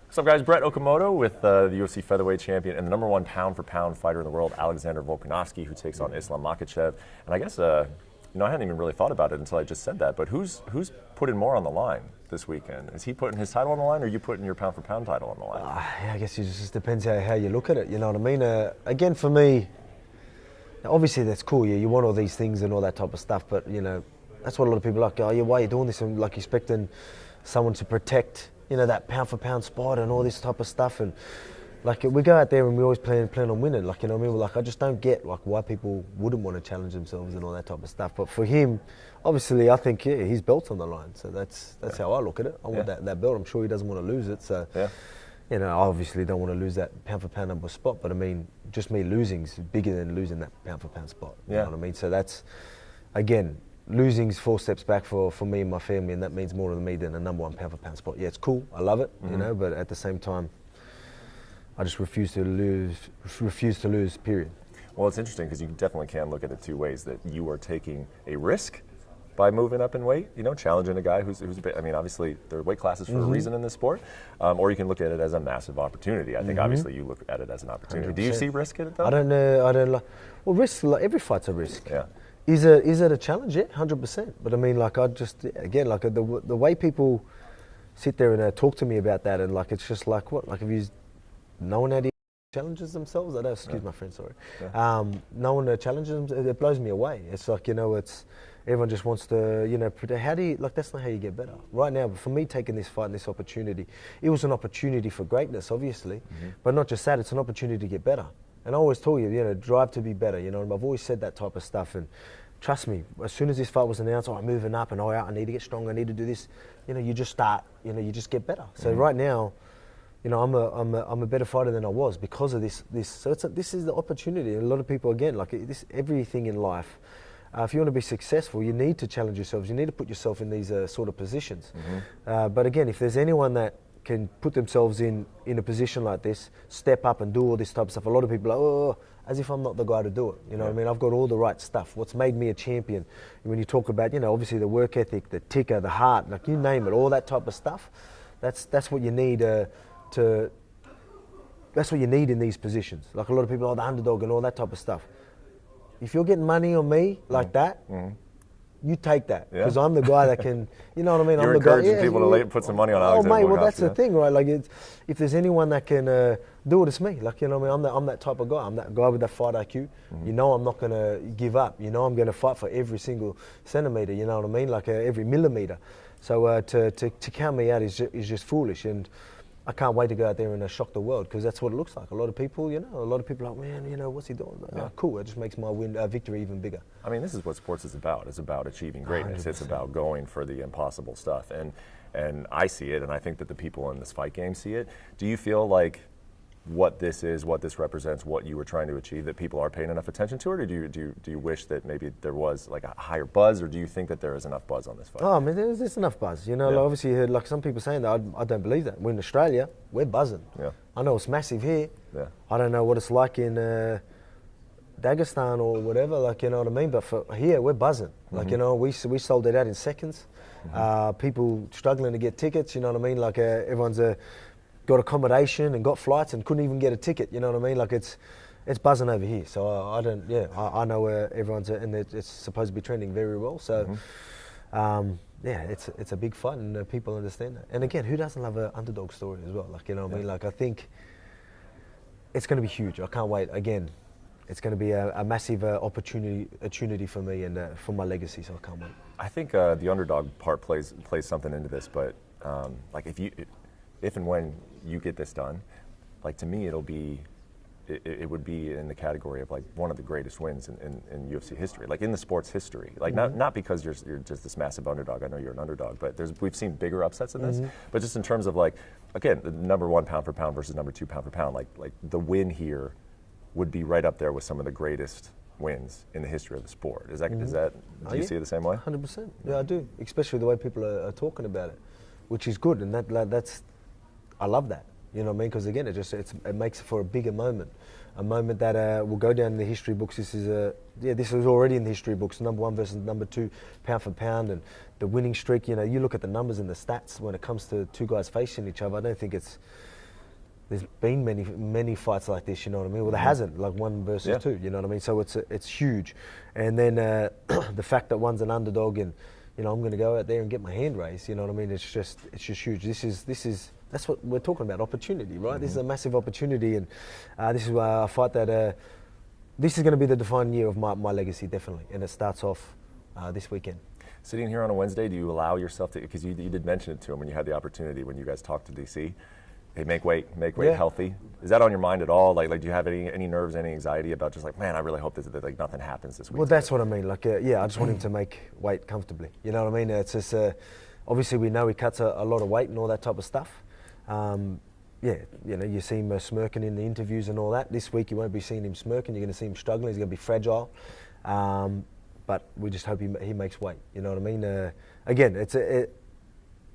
What's up, guys? Brett Okamoto with the UFC featherweight champion and the #1 pound-for-pound fighter in the world, Alexander Vulpinowski, who takes on Islam Makhachev. And I guess, I hadn't even really thought about it until I just said that, but who's putting more on the line this weekend? Is he putting his title on the line, or are you putting your pound-for-pound title on the line? Yeah, I guess it just depends how you look at it, you know what I mean? Again, for me, obviously that's cool, yeah, you want all these things and all that type of stuff, but, that's what a lot of people are like, oh, yeah, why are you doing this? And like expecting someone to protect, that pound-for-pound spot and all this type of stuff. And like we go out there and we always plan on winning. Like, you know what I mean? Like, I just don't get like why people wouldn't want to challenge themselves and all that type of stuff. But for him, obviously, I think his belt's on the line. So that's how I look at it. I want that belt. I'm sure he doesn't want to lose it. So, I obviously don't want to lose that pound-for-pound number spot. But I mean, just me losing's bigger than losing that pound-for-pound spot. You know what I mean? So that's, again, losing's 4 steps back for me and my family, and that means more to me than a #1 pound-for-pound spot. Yeah, it's cool. I love it, but at the same time, I just refuse to lose, period. Well, it's interesting because you definitely can look at it two ways, that you are taking a risk by moving up in weight, challenging a guy who's a bit, obviously there are weight classes for a reason in this sport, or you can look at it as a massive opportunity. I think obviously you look at it as an opportunity. 100%. Do you see risk in it though? I don't know. Well, risk, like, every fight's a risk. Yeah. Is it a challenge? Yeah, 100%. But I mean, like, the way people sit there and talk to me about that, and like, it's just like, what? Like, if no one had challenges themselves? I don't, excuse my friend, sorry. Yeah. No one challenges them, it blows me away. It's like, it's, everyone just wants to, how do you, like, that's not how you get better. Right now, for me taking this fight and this opportunity, it was an opportunity for greatness, obviously, but not just that, it's an opportunity to get better. And I always told you, drive to be better, and I've always said that type of stuff. And trust me, as soon as this fight was announced, I'm moving up, and I need to get stronger, I need to do this. You just start, you just get better. So right now, I'm a better fighter than I was because of this. So this is the opportunity. And a lot of people, again, like this, everything in life, if you want to be successful, you need to challenge yourselves. You need to put yourself in these sort of positions. But again, if there's anyone that can put themselves in a position like this, step up and do all this type of stuff, a lot of people are like, oh, as if I'm not the guy to do it. You know what I mean? I've got all the right stuff. What's made me a champion? When you talk about, obviously the work ethic, the ticker, the heart, like you name it, all that type of stuff, that's what you need that's what you need in these positions. Like a lot of people are the underdog and all that type of stuff. If you're getting money on me like that, you take that, because I'm the guy that can, you know what I mean? You're I'm the guy, encouraging people to put some money on Alexander Vulpinowski. Well, that's yeah? the thing, right? Like, if there's anyone that can do it, it's me. Like, you know what I mean? I'm that type of guy. I'm that guy with that fight IQ. I'm not going to give up. I'm going to fight for every single centimetre, you know what I mean? Like every millimetre. So to count me out is just foolish. And I can't wait to go out there and shock the world, because that's what it looks like. A lot of people, are like, man, what's he doing? Oh, cool, it just makes my victory even bigger. I mean, this is what sports is about. It's about achieving greatness. 100%. It's about going for the impossible stuff. And I see it, and I think that the people in this fight game see it. Do you feel like what this is, what this represents, what you were trying to achieve, that people are paying enough attention to it, or do you wish that maybe there was like a higher buzz, or do you think that there is enough buzz on this fight? Oh, I mean, there's enough buzz. Like, obviously, you heard like some people saying that. I don't believe that. We're in Australia, we're buzzing. Yeah. I know it's massive here. Yeah. I don't know what it's like in Dagestan or whatever, like, you know what I mean? But for here, we're buzzing. Like, we sold it out in seconds. People struggling to get tickets, you know what I mean? Like, everyone's got accommodation and got flights and couldn't even get a ticket, you know what I mean? Like, it's buzzing over here. So I know where everyone's at, and it's supposed to be trending very well. So it's a big fight, and people understand that. And again, who doesn't love an underdog story as well? Like, you know what I mean? Like, I think it's going to be huge. I can't wait. Again, it's going to be a massive opportunity for me and for my legacy. So I can't wait. I think the underdog part plays something into this, but like if and when you get this done, like, to me, it would be in the category of like one of the greatest wins in UFC history, like in the sport's history. Like not because you're just this massive underdog. I know you're an underdog, but we've seen bigger upsets than this. But just in terms of, like, again, the #1 pound for pound versus #2 pound for pound, like the win here would be right up there with some of the greatest wins in the history of the sport. Do you see it the same way? 100%. Yeah, I do. Especially the way people are talking about it, which is good, and that's. I love that, you know what I mean? Because again, it makes it for a bigger moment, a moment that will go down in the history books. This is already in the history books. #1 versus #2, pound for pound, and the winning streak. You look at the numbers and the stats when it comes to two guys facing each other. I don't think it's there's been many fights like this, you know what I mean? Well, there hasn't, like 1 versus 2, you know what I mean? So it's huge. And then the fact that one's an underdog and, you know, I'm going to go out there and get my hand raised, you know what I mean? It's just huge. That's what we're talking about, opportunity, right? This is a massive opportunity, and this is a fight that, this is going to be the defining year of my legacy, definitely. And it starts off this weekend. Sitting here on a Wednesday, do you allow yourself to, because you did mention it to him when you had the opportunity, when you guys talked to DC, hey, make weight healthy. Is that on your mind at all? Like do you have any nerves, any anxiety about just like, man, I really hope that like nothing happens this week? Well, that's what I mean. Like, yeah, I just want him to make weight comfortably. You know what I mean? It's just, obviously we know he cuts a lot of weight and all that type of stuff. Yeah, you know, you see him smirking in the interviews and all that. This week you won't be seeing him smirking. You're going to see him struggling. He's going to be fragile. But we just hope he makes weight. You know what I mean? Again,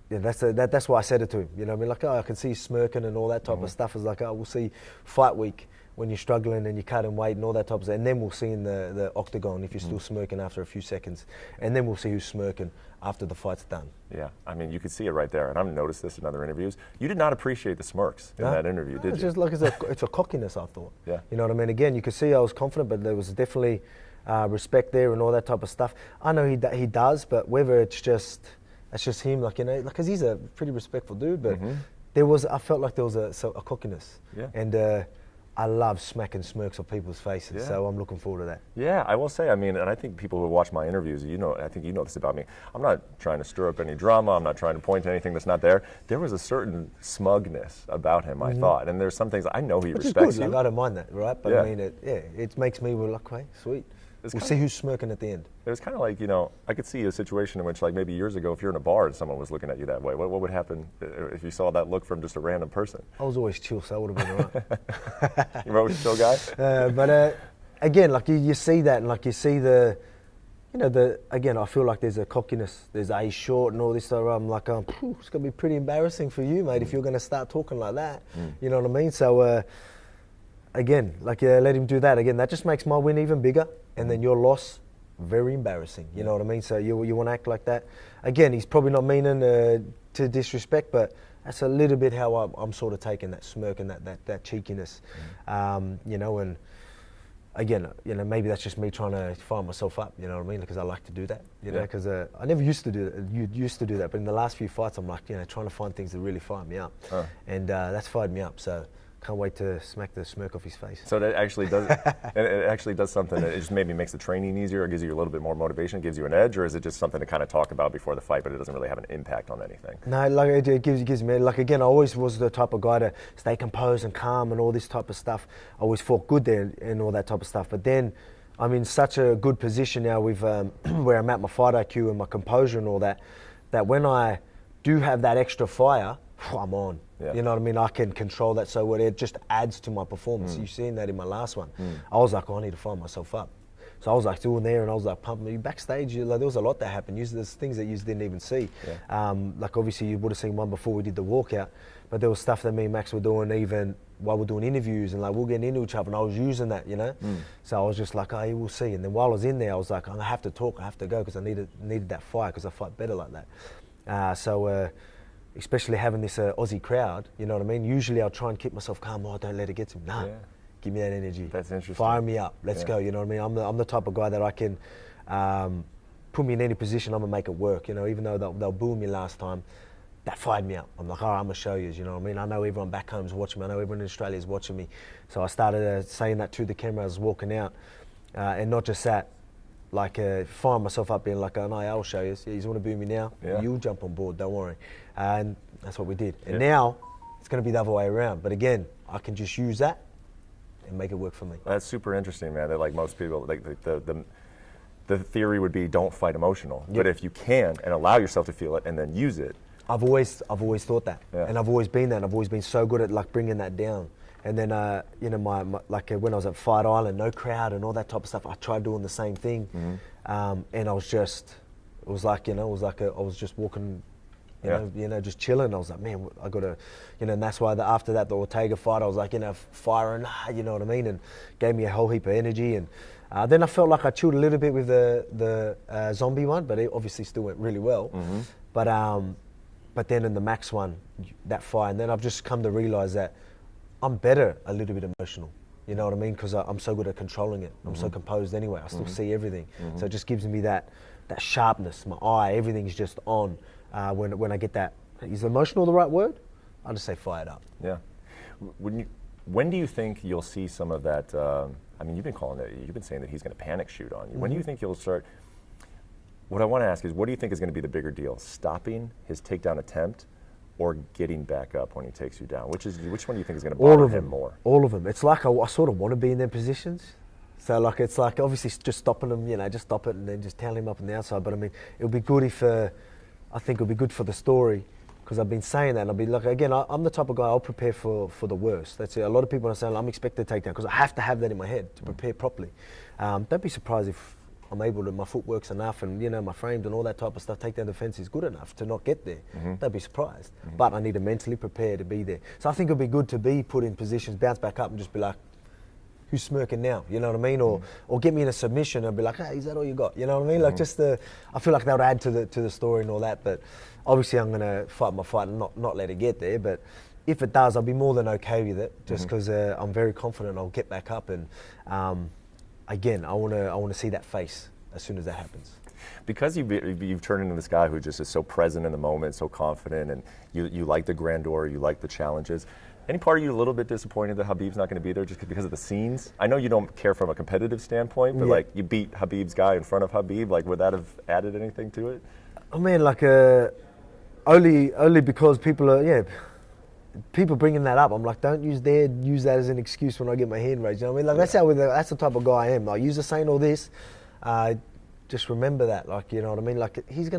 yeah, that's why I said it to him. You know what I mean? Like, oh, I can see you smirking and all that type of stuff. It's like, oh, we'll see fight week when you're struggling and you're cutting weight and all that type of stuff. And then we'll see in the octagon if you're still smirking after a few seconds. And then we'll see who's smirking after the fight's done. Yeah, I mean, you could see it right there. And I've noticed this in other interviews. You did not appreciate the smirks in that interview, did you? It's just like it's a cockiness, I thought. Yeah. You know what I mean? Again, you could see I was confident, but there was definitely respect there and all that type of stuff. I know he does, but whether it's just him, like, you know, because he's a pretty respectful dude, but I felt like there was a cockiness. Yeah. And I love smacking smirks on people's faces, so I'm looking forward to that. Yeah, I will say, I mean, and I think people who watch my interviews, you know, I think you know this about me. I'm not trying to stir up any drama. I'm not trying to point to anything that's not there. There was a certain smugness about him, I thought, and there's some things I know he respects you. Like, I don't mind that, right? But I mean, it makes me like, okay, sweet. We'll see who's smirking at the end. It was kind of like, you know, I could see a situation in which, like, maybe years ago, if you're in a bar and someone was looking at you that way, what would happen if you saw that look from just a random person? I was always chill, so I would have been all right. You're always a chill guy? But again, like, you see that, and like, you see again, I feel like there's a cockiness, there's a short and all this stuff. I'm like, it's going to be pretty embarrassing for you, mate, if you're going to start talking like that. You know what I mean? So, again, like, let him do that. Again, that just makes my win even bigger. And then your loss, very embarrassing. You know what I mean? So you want to act like that. Again, he's probably not meaning to disrespect, but that's a little bit how I'm sort of taking that smirk and that cheekiness. You know, and again, you know, maybe that's just me trying to fire myself up. You know what I mean? Because I like to do that. You know, because I never used to do that. You used to do that, but in the last few fights, I'm like, you know, trying to find things that really fire me up, and that's fired me up. So. Can't wait to smack the smirk off his face. So it actually does. It actually does something. It just maybe makes the training easier. It gives you a little bit more motivation. It gives you an edge, or is it just something to kind of talk about before the fight, but it doesn't really have an impact on anything? No, like it gives me. Like, again, I always was the type of guy to stay composed and calm and all this type of stuff. I always felt good there and all that type of stuff. But then I'm in such a good position now with where I'm at, my fight IQ and my composure and all that, that when I do have that extra fire, I'm on. You know what I mean? I can control that so it just adds to my performance. You've seen that in my last one. I was like, I need to fire myself up. So I was like doing there and I was like pumping me. Backstage, like, there was a lot that happened. There's things that you didn't even see. Like, obviously you would have seen one before we did the walkout, but there was stuff that me and Max were doing even while we're doing interviews, and like we're getting into each other, and I was using that, you know? So I was just like, oh, we'll see. And then while I was in there, I was like, I have to talk, I have to go, because I needed that fire, because I fight better like that. Especially having this Aussie crowd, you know what I mean? Usually I'll try and keep myself calm. Oh, don't let it get to me. Nah, give me that energy. That's interesting. Fire me up. Let's go. You know what I mean? I'm the type of guy that I can put me in any position. I'm gonna make it work. You know, even though they'll boo me last time, that fired me up. I'm like, all right, I'm gonna show you. You know what I mean? I know everyone back home is watching me. I know everyone in Australia is watching me. So I started saying that to the camera as I was walking out, and not just that. Like, firing myself up, being like, oh, no, I'll show you. You want to boo me now? You'll jump on board, don't worry. And that's what we did. And now, it's going to be the other way around. But again, I can just use that and make it work for me. That's super interesting, man. That, like, most people, like, the theory would be don't fight emotional. But if you can and allow yourself to feel it and then use it. I've always thought that. And I've always been that. And I've always been so good at, like, bringing that down. And then, you know, when I was at Fight Island, no crowd and all that type of stuff, I tried doing the same thing. And I was just, I was just walking, you know, just chilling. I was like, man, I got to, you know, and that's why after that, the Ortega fight, I was like, you know, firing, you know what I mean? And gave me a whole heap of energy. And then I felt like I chilled a little bit with the zombie one, but it obviously still went really well. But then in the Max one, that fight, and then I've just come to realize that I'm better a little bit emotional. You know what I mean? Because I'm so good at controlling it. I'm so composed anyway. I still see everything. So it just gives me that sharpness. My eye, everything's just on when I get that. Is emotional the right word? I'll just say fired up. Yeah. When do you think you'll see some of that? I mean, you've been saying that he's going to panic shoot on you. When do you think you'll start? What I want to ask is, what do you think is going to be the bigger deal? Stopping his takedown attempt, or getting back up when he takes you down? Which one do you think is going to bother him more? All of them. It's like I sort of want to be in their positions. So like it's like obviously just stopping them, just stop it and then just towing him up on the outside. But I mean, it'll be good if I think it'll be good for the story, because I've been saying that. And I'll be like, again, I'm the type of guy, I'll prepare for the worst. That's it. A lot of people are saying I'm expected to take down, because I have to have that in my head to prepare properly. Don't be surprised if I'm able to, my footwork's enough and my frames and all that type of stuff, takedown defense is good enough to not get there. Don't be surprised. But I need to mentally prepare to be there. So I think it'll be good to be put in positions, bounce back up and just be like, who's smirking now? You know what I mean? Or get me in a submission and be like, hey, is that all you got? You know what I mean? Like I feel like that would add to the story and all that. But obviously I'm going to fight my fight and not let it get there. But if it does, I'll be more than okay with it, just because I'm very confident I'll get back up. And again, I want to see that face as soon as that happens. Because you've turned into this guy who just is so present in the moment, so confident, and you like the grandeur, you like the challenges. Any part of you a little bit disappointed that Khabib's not going to be there just because of the scenes? I know you don't care from a competitive standpoint, but like you beat Khabib's guy in front of Khabib. Like, would that have added anything to it? I mean, like only because people are people bringing that up. I'm like, don't use that as an excuse when I get my hand raised. You know what I mean? Like that's the type of guy I am. Like, you're saying all this, just remember that. Like, you know what I mean? Like he's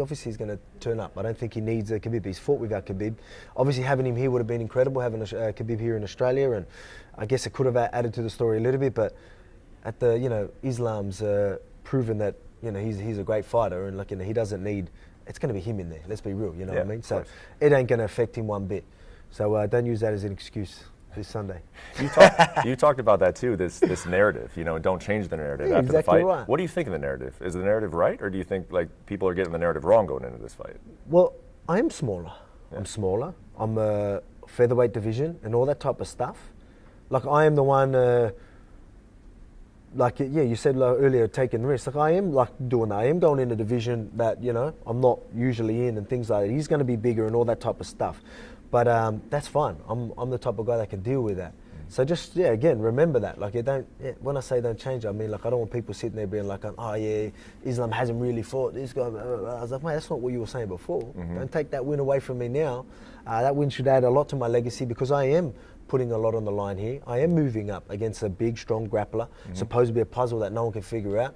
obviously he's gonna turn up. I don't think he needs a Khabib. He's fought without Khabib. Obviously having him here would have been incredible. Having Khabib here in Australia, and I guess it could have added to the story a little bit. But at the Islam's proven that he's a great fighter, and like he doesn't need. It's going to be him in there. Let's be real. You know what I mean? So it ain't going to affect him one bit. So don't use that as an excuse this Sunday. You talked about that too, this narrative, don't change the narrative after exactly the fight. Right. What do you think of the narrative? Is the narrative right, or do you think like people are getting the narrative wrong going into this fight? Well, I am smaller. Yeah. I'm smaller. I'm a featherweight division and all that type of stuff. Like I am the one, you said earlier, taking risks. Like I am doing that. I am going in a division that, I'm not usually in and things like that. He's going to be bigger and all that type of stuff. But that's fine. I'm the type of guy that can deal with that. So just, again, remember that. Like, when I say don't change, I mean, like, I don't want people sitting there being like, oh, yeah, Islam hasn't really fought this guy. I was like, mate, that's not what you were saying before. Don't take that win away from me now. That win should add a lot to my legacy, because I am putting a lot on the line here. I am moving up against a big, strong grappler, supposed to be a puzzle that no one can figure out.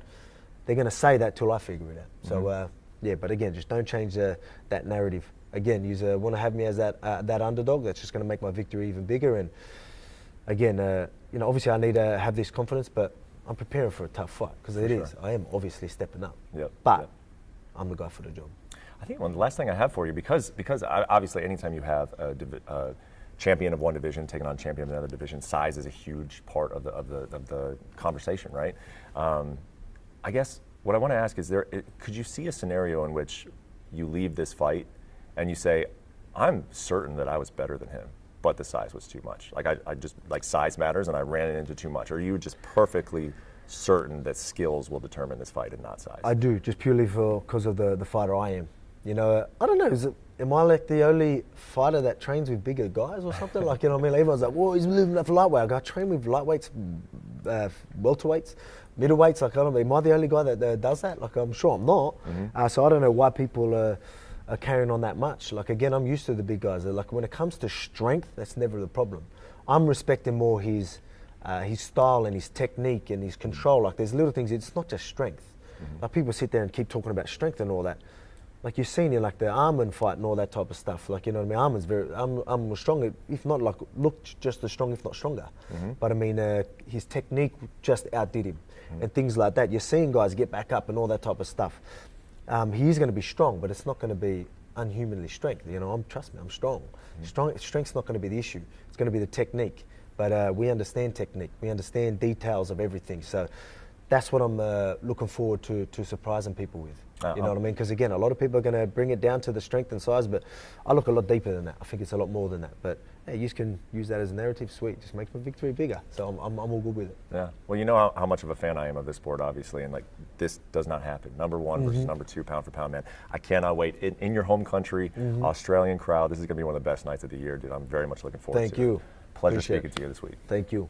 They're going to say that till I figure it out. So, but again, just don't change that narrative. Again, you want to have me as that underdog. That's just going to make my victory even bigger. And again, obviously I need to have this confidence, but I'm preparing for a tough fight, because it is. I am obviously stepping up. But I'm the guy for the job. I think the last thing I have for you, because obviously anytime you have a champion of one division taking on champion of another division, size is a huge part of the conversation, right? I guess what I want to ask is, could you see a scenario in which you leave this fight and you say, I'm certain that I was better than him, but the size was too much? Like I just, like, size matters and I ran into too much. Or are you just perfectly certain that skills will determine this fight and not size? I do, just purely because of the fighter I am. I don't know, am I like the only fighter that trains with bigger guys or something? Like, I mean, everyone's like, well, he's moving up for lightweight. I go, I train with lightweights, welterweights, middleweights. Like, I don't know, am I the only guy that does that? Like, I'm sure I'm not. So I don't know why people are carrying on that much. Like, again, I'm used to the big guys. Like, when it comes to strength, that's never the problem. I'm respecting more his style and his technique and his control. Like, there's little things. It's not just strength. Like, people sit there and keep talking about strength and all that. Like, you've seen in like the Arman fight and all that type of stuff. Like, you know what I mean? Arman was stronger, if not like looked just as strong, if not stronger. But I mean, his technique just outdid him, and things like that. You're seeing guys get back up and all that type of stuff. He is going to be strong, but it's not going to be unhumanly strength. Trust me, I'm strong. Strength's not going to be the issue. It's going to be the technique. But we understand technique. We understand details of everything. So that's what I'm looking forward to surprising people with. You know what I mean? Because again, a lot of people are going to bring it down to the strength and size, but I look a lot deeper than that. I think it's a lot more than that. But hey, you can use that as a narrative. Sweet, just makes my victory bigger. So I'm all good with it. Yeah. Well, you know how much of a fan I am of this sport, obviously, and like this does not happen. Number one versus number two, pound for pound, man. I cannot wait. In your home country, Australian crowd. This is going to be one of the best nights of the year, dude. I'm very much looking forward to it. Thank you. Pleasure Appreciate speaking to you this week. Thank you.